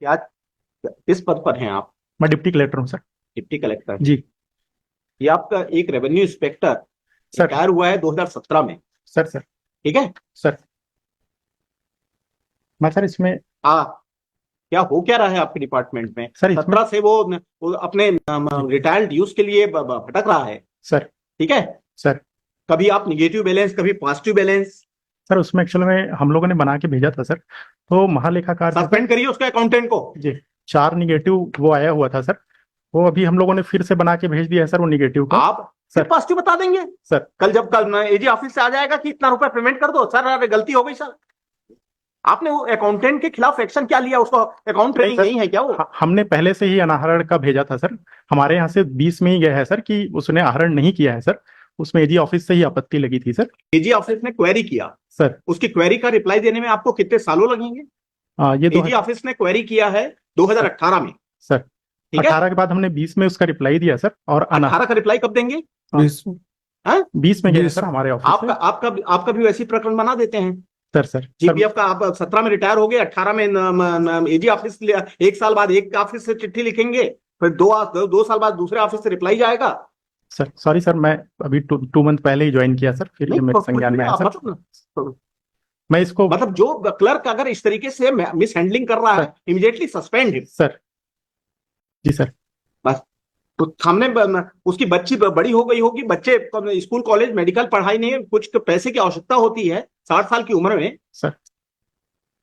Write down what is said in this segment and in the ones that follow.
क्या किस पद पर हैं आप? मैं डिप्टी कलेक्टर हूँ सर। Deputy collector. जी। ये आपका एक रेवेन्यू इंस्पेक्टर सर। रिटायर हुआ है 2017 में। सर। सर। ठीक है। सर। मैं सर इसमें हाँ। क्या हो क्या रहा है आपके डिपार्टमेंट में? सर इसमें 17 से वो अपने जी। रिटायर्ड ड्यूज के लिए भटक रहा है। सर। ठीक है। सर। कभी आप निगेटिव बैलेंस, कभी पॉजिटिव बैलेंस। सर उसमें एक्चुअल में हम लोगों ने बना के भेजा था सर, तो महालेखाकार से सर सस्पेंड करिए उसके अकाउंटेंट को। जी 4 निगेटिव वो आया हुआ था सर। वो अभी हम लोगों ने फिर से बना के भेज दिया है सर वो निगेटिव को। आप फिर सर। पॉजिटिव बता देंगे। सर। कल एजी ऑफिस से आ जाएगा कि इतना रुपया पेमेंट कर दो सर, अरे गलती हो गई सर। आपने वो अकाउंटेंट के खिलाफ एक्शन क्या लिया? उसको अकाउंट नहीं ट्रेनिंग सर, नहीं है क्या वो? हमने पहले से ही अनाहरण का भेजा था सर। हमारे यहाँ से 20 में ही गया है सर कि उसने आहरण नहीं किया है सर। उसमें एजी ऑफिस से ही आपत्ति लगी थी सर। एजी ऑफिस ने क्वेरी किया। सर। उसकी क्वेरी का रिप्लाई देने में आपको कितने सालों लगेंगे? ये दो एजी हजार ऑफिस ने क्वेरी किया है सर। 2018 में। सर ठीक है। 18 के बाद हमने 20 में उसका रिप्लाई दिया सर, और 18 का रिप्लाई कब देंगे? 20 हाँ? 20 में गया है 20 सर हमारे ऑफिस से। आपका आपका आपका भी वैसी प्रकरण बना देते हैं। सर। सर। सर। जीपीएफ का आप 17 में रिटायर हो गए, 18 में एजी ऑफिस एक साल बाद एक ऑफिस से चिट्ठी लिखेंगे, फिर 2 साल बाद दूसरे ऑफिस से रिप्लाई जाएगा। सर सॉरी सर, मैं अभी 2 मंथ पहले ही ज्वाइन किया सर, फिर ये नहीं मेरे कुछ संज्ञान भी में आया आप सर। मैं इसको मतलब जो क्लर्क अगर इस तरीके से मिस हैंडलिंग कर रहा सर। है, इमीडिएटली सस्पेंड हिम। सर। जी सर। बस। तो हमने उसकी बच्ची बड़ी हो गई होगी, बच्चे स्कूल कॉलेज मेडिकल पढ़ाई नहीं है, कुछ तो पैसे की आवश्यकता होती है 60 साल की उम्र में। सर।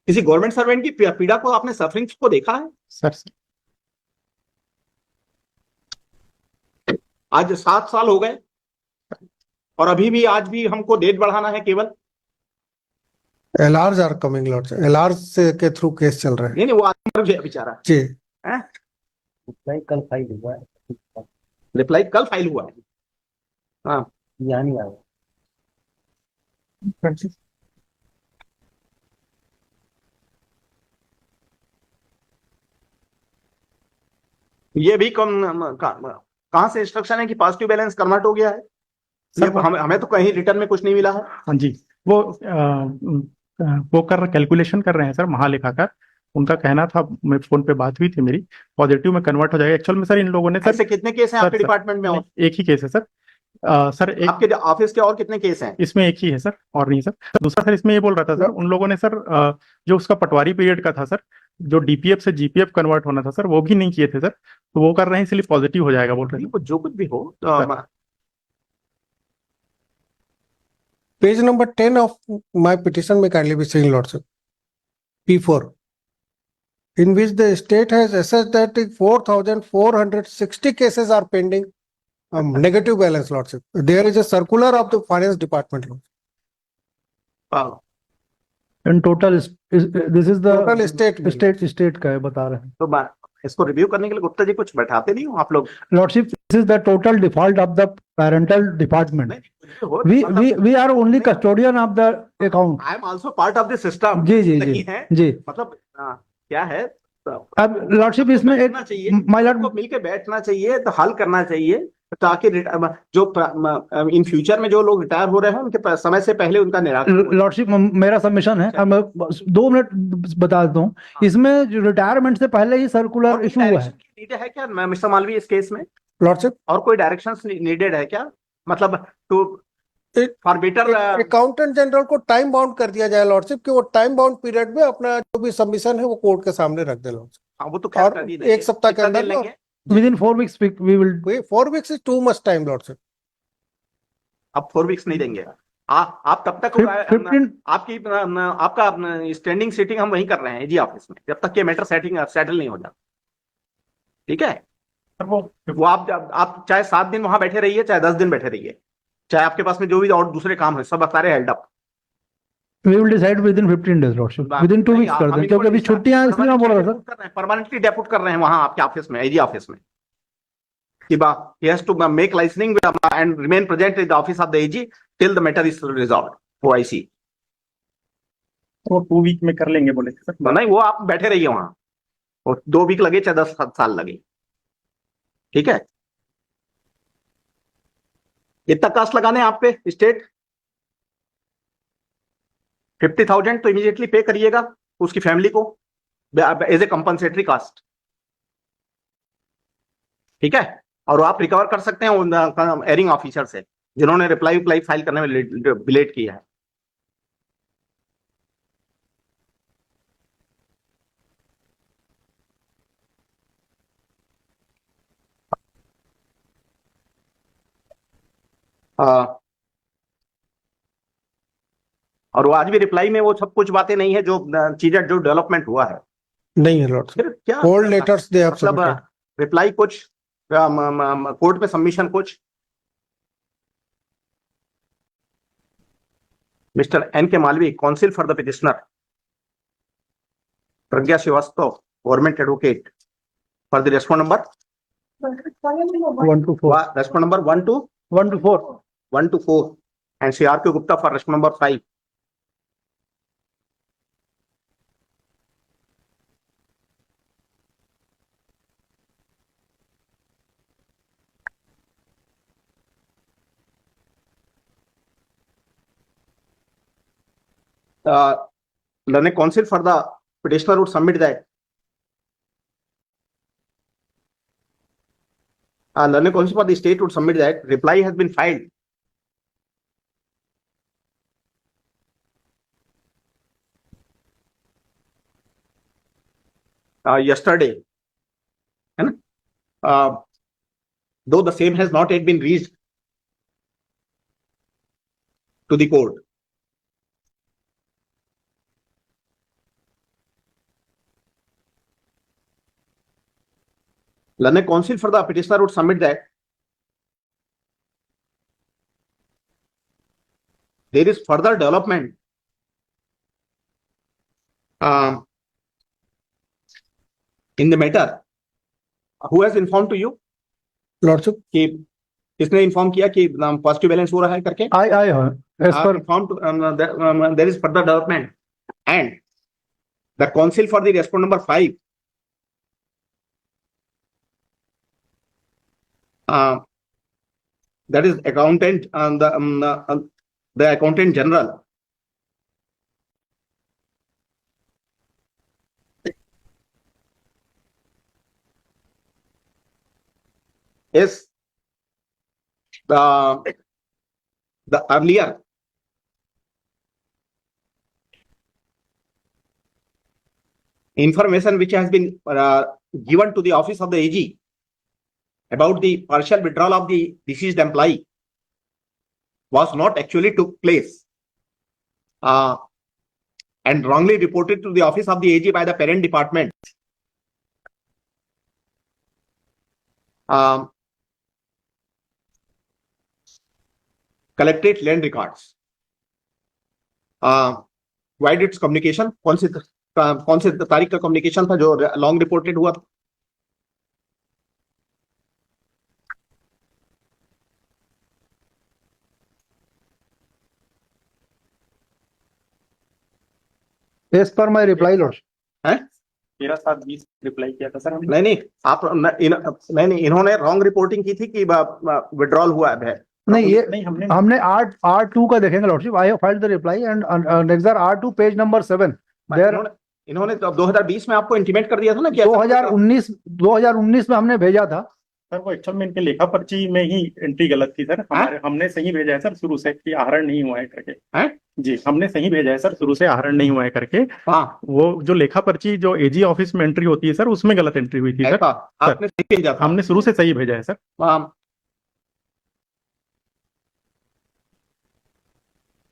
किसी गवर्नमेंट सर्वेंट की पीड़ा को, आपने सफरिंग्स को देखा है? सर। सर। आज 7 साल हो गए और अभी भी आज भी हमको डेट बढ़ाना है केवल। LRs are coming lord, LRs के थ्रू केस चल रहा है। नहीं नहीं, वो आदमी मर गया बेचारा। जी। रिप्लाई कल फाइल हुआ है। रिप्लाई कल फाइल हुआ है। हाँ। यहाँ नहीं आया। ये भी कहाँ से इंस्ट्रक्शन है कि पॉजिटिव बैलेंस कन्वर्ट हो गया है? ये सर हमें तो कहीं रिटर्न में कुछ नहीं मिला है। हाँ जी। वो कैलकुलेशन कर रहे हैं सर महालेखाकार। उनका कहना था, मैं फोन पे बात हुई थी मेरी, पॉजिटिव में कन्वर्ट हो जाएगा। एक्चुअल में सर इन लोगों ने सर ऐसे कितने केस हैं सर आपके सर डिपार्टमेंट में? और एक ही केस है सर। सर एक आपके ऑफिस के और कितने केस हैं? इसमें एक ही है सर, और नहीं सर। दूसरा सर इसमें ये बोल रहा था सर, उन लोगों ने सर जो उसका पटवारी पीरियड का था सर, जो डीपीएफ से जीपीएफ कन्वर्ट होना था सर, वो भी नहीं किए थे सर। तो वो कर रहे हैं, इसलिए पॉजिटिव हो जाएगा बोल रहे थे। जो कुछ भी हो sir. Page number 10 of my petition may kindly be seen, Lordship. P4, in which the state has assessed that 4,460 cases are pending, negative balance, Lordship. There is a circular of the finance department, Lordship. In total this is the Total state bill. State का है बता रहे हैं तो इसको review करने के लिए गुप्ता जी कुछ बैठाते नहीं हो आप लोग? Lordship. This is the total default of the parental department. We are only custodian of the account. I am also part of the system. जी जी जी है जी। मतलब क्या है? अब लॉर्डशिप इसमें एक माय लॉर्ड सबको मिलके बैठना चाहिए, तो हल करना चाहिए, ताकि जो इन फ्यूचर में जो लोग रिटायर हो रहे हैं उनके समय से पहले उनका निराकरण हो। लॉर्डशिप मेरा सबमिशन है, अब मैं 2 मिनट बता देता हूँ। इसमें रिटायरमेंट से पहले ही सर्कुलर और इशू हुआ है। नीडेड है क्या मिस्टर मालवी इस केस में? Lordship, और कोई डायरेक्शंस नीडेड है क्या? मतलब to for better accountant general को टाइम बाउंड कर दिया जाए, Lordship, कि वो टाइम बाउंड पीरियड में अपना जो भी सबमिशन है वो कोर्ट के सामने रख दे, Lordship. वो तो खैर और कर ही देंगे। 1 सप्ताह के कितना अंदर दिन लेंगे? Within 4 weeks we will. 4 weeks is too much time, Lordship. आप 4 वीक्स नहीं देंगे? आप तब तक 15 आपका स्टैंडिंग सीटिंग हम वहीं कर रहे हैं जी ऑफिस में, जब तक ये मैटर सेटल नहीं हो जाता। ठीक है। वो आप चाहे 7 दिन वहां बैठे रहिए, चाहे 10 दिन बैठे रहिए, चाहे आपके पास में जो भी और दूसरे काम है सब सारे held up. We will decide within 15 days lordship. Within 2 weeks कर दें, क्योंकि अभी छुट्टियां हैं, इसलिए मैं बोल रहा था। परमानेंटली डेपुट कर रहे हैं वहां आपके ऑफिस में, एजी ऑफिस में, कि he has to make licensing and remain present in the office of the AG till the matter is resolved. OIC वो 2 वीक में कर लेंगे बोले थे सर। नहीं, वो आप बैठे रहिए वहां, वो 2 वीक लगे चाहे 10 साल लगे। ठीक है। कितना कास्ट लगाने आप पे स्टेट? 50,000 तो इमीडिएटली पे करिएगा उसकी फैमिली को। एज ए कंपनसेटरी कास्ट, ठीक है। और वो आप रिकवर कर सकते हैं उन एयरिंग ऑफिसर से जिन्होंने रिप्लाई फाइल करने में लेट किया है। और वो आज भी रिप्लाई में वो सब कुछ बातें नहीं है जो चीजें जो डेवलपमेंट हुआ है। नहीं है लॉर्ड, फिर क्या ओल्ड लेटर्स दे हैव मतलब सबमिटेड। रिप्लाई कुछ, कोर्ट में सबमिशन कुछ। Mister N K Malvi, counsel for the petitioner, Pragya Srivastava, government advocate, for the respond number 1 to 4. Respond number 1 to 1 to 4. 1 to 4, and Sri R.K. Gupta for respond number 5. Learned counsel for the petitioner would submit that. Learned counsel for the state would submit that reply has been filed yesterday, and though the same has not yet been reached to the court. Learned counsel for the petitioner would submit that there is further development in the matter. Who has informed to you lordship, कि किसने inform किया कि positive balance हो रहा है करके? I as per Informed there is further development, and the counsel for the respond number 5 that is accountant and the accountant general is the earlier information which has been given to the office of the AG about the partial withdrawal of the deceased employee was not actually took place, and wrongly reported to the office of the AG by the parent department. Collected land records. Why did its communication? कौन सी तारीख का communication था जो long reported हुआ था? as per my reply, Lord. हैं? 13/7/20 reply किया था सर हमने। नहीं आप नहीं इन्होंने रॉन्ग रिपोर्टिंग की थी कि विड्रॉल हुआ है। नहीं, ये नहीं हमने R2 का देखेंगे lordship. I have filed the reply and next R2 page number 7 there. इन्होंने तो 2020 में आपको इंटीमेट कर दिया था ना कि 2019 में हमने भेजा था सर। वो एक्चुअल में इनके लेखा पर्ची में ही एंट्री गलत थी सर। हमने सही भेजा है सर शुरू से कि आहरण नहीं हुआ है करके। जी, हमने सही भेजा है सर शुरू से आहरण नहीं हुआ है करके। हाँ, वो जो लेखा पर्ची जो एजी ऑफिस में एंट्री होती है सर, उसमें गलत एंट्री हुई थी सर। आपने सही भेजा था। हमने शुरू से सही भेजा है सर।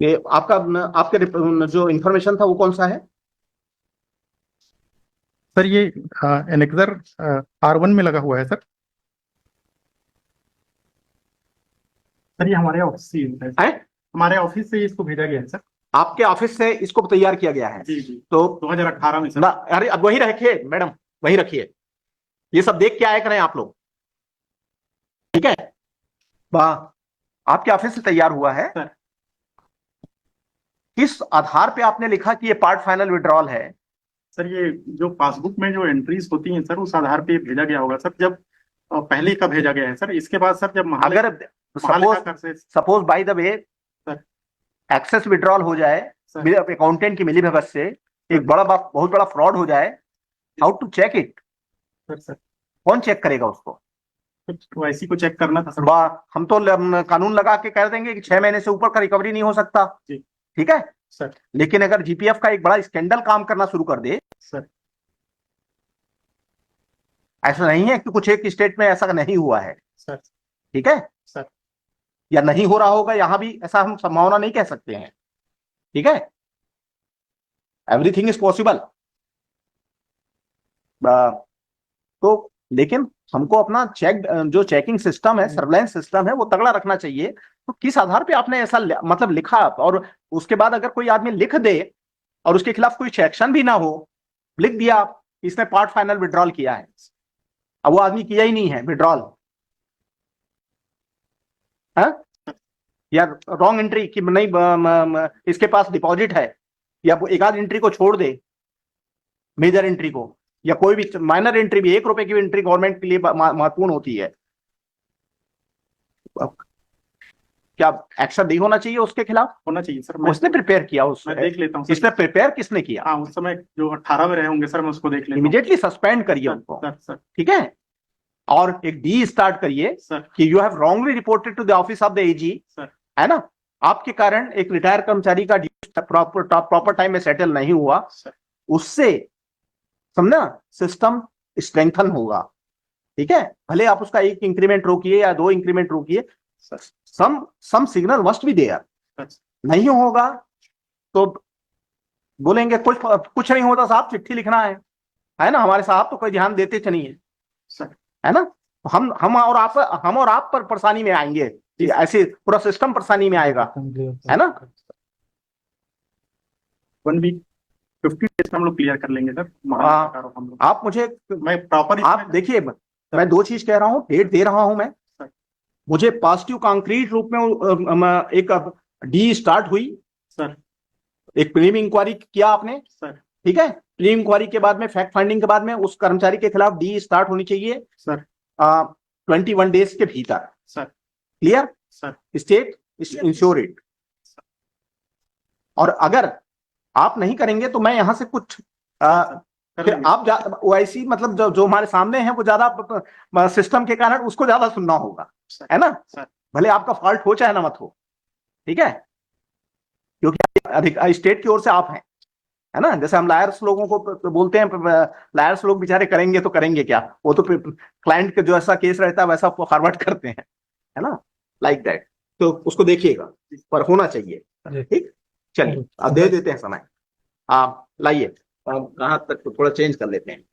ये आपके जो इंफॉर्मेशन था वो कौन सा है सर? ये एनेक्सर R1 में लगा हुआ है सर। सर ये हमारे ऑफिस से है। हमारे ऑफिस से इसको भेजा गया है सर। आपके ऑफिस से इसको तैयार किया गया है? जी जी। तो 2018 में सर। अरे अब वही रखिए मैडम, वही रखिए। ये सब देख के आए करें आप लोग, ठीक है? वाह, आपके ऑफिस से तैयार हुआ है सर। किस आधार पे आपने लिखा कि ये पार्ट फाइनल विड्रॉल है? सर ये जो पासबुक में जो एंट्रीज होती हैं सर, उस आधार पे भेजा गया होगा सर। जब पहले का भेजा गया है सर। इसके बाद सर जब अगर suppose by the way excess withdrawal हो जाए, अकाउंटेंट की मिलीभगत से एक बहुत बड़ा फ्रॉड हो जाए, how to check it? Sir कौन चेक करेगा उसको? OIC को चेक करना था सर। हम तो कानून लगा के कह देंगे कि 6 महीने से ऊपर का रिकवरी नहीं हो सकता। जी। ठीक है सर। लेकिन अगर जीपीएफ का एक बड़ा स्कैंडल काम करना शुरू कर दे, सर ऐसा नहीं है कि कुछ एक स्टेट में ऐसा नहीं हुआ है, सर। ठीक है सर। या नहीं हो रहा होगा, यहां भी ऐसा हम संभावना नहीं कह सकते हैं, ठीक है। Everything is possible. तो लेकिन हमको अपना जो चेकिंग सिस्टम है, सर्वेलेंस सिस्टम है, वो तगड़ा रखना चाहिए। तो किस आधार पे आपने ऐसा मतलब लिखा, और उसके बाद अगर कोई आदमी लिख दे और उसके खिलाफ कोई एक्शन भी ना हो, लिख दिया आप इसने पार्ट फाइनल विड्रॉल किया है, अब वो आदमी किया ही नहीं है विड्रॉल, या रॉन्ग एंट्री कि नहीं इसके पास डिपॉजिट है, या एक आध एंट्री को छोड़ दे, मेजर एंट्री को, या कोई भी माइनर एंट्री भी, 1 रुपए की भी एंट्री गवर्नमेंट के लिए महत्वपूर्ण होती है, क्या एक्शन नहीं होना चाहिए उसके खिलाफ? होना चाहिए सर। उसने प्रिपेयर किया, मैं देख लेता हूँ सर। इसने प्रिपेयर किसने किया? हाँ, उस समय जो 18 में रहे होंगे सर, मैं उसको देख लेता हूँ। इमीडिएटली सस्पेंड करिए उनको, सर। ठीक है, और एक डी स्टार्ट करिए सर। कि you have wrongly reported to the office of the AG, है ना, आपके कारण एक रिटायर कर्मचारी का प्रॉपर टाइम में सेटल नहीं हुआ, उससे समझना सिस्टम स्ट्रेंथन होगा, ठीक है। भले आप उसका 1 इंक्रीमेंट रोकिए या 2 इंक्रीमेंट रोकिए, some signal must be there. नहीं होगा तो बोलेंगे कुछ नहीं होता साहब, चिट्ठी लिखना है ना, हमारे साहब तो कोई ध्यान देते नहीं है, है ना। हम और आप पर परेशानी में आएंगे, ऐसे पूरा सिस्टम परेशानी में आएगा, है ना। 1 वीक 50 डेज में हम लोग क्लियर कर लेंगे सर। आप मुझे, मैं प्रॉपर, आप देखिए, मैं 2 चीज कह रहा हूं, डेट दे रहा हूं मैं, मुझे पॉजिटिव कॉन्क्रीट रूप में एक डी स्टार्ट हुई सर, एक प्रीलिम इंक्वायरी किया आपने सर, ठीक है, प्रीलिम इंक्वायरी के बाद में फैक्ट फाइंडिंग के बाद में उस कर्मचारी के खिलाफ डी स्टार्ट होनी चाहिए सर, 21 डेज के भीतर, sir, clear sir, state ensure it. और अगर आप नहीं करेंगे तो मैं यहां से कुछ फिर आप ओआईसी मतलब जो हमारे सामने है वो ज्यादा सिस्टम के कारण उसको ज्यादा सुनना होगा, है ना, भले आपका फॉल्ट हो चाहे ना मत हो, ठीक है, क्योंकि स्टेट की ओर से आप हैं, है ना। जैसे हम लायर्स लोगों को बोलते हैं, लायर्स लोग बेचारे करेंगे तो करेंगे क्या, वो तो क्लाइंट का जो ऐसा केस रहता है वैसा फॉरवर्ड करते हैं, है ना, लाइक दैट। तो उसको देखिएगा, पर होना चाहिए, ठीक। चलिए अब दे देते हैं समय, आप लाइए, कहाँ तक तो थोड़ा चेंज कर लेते हैं।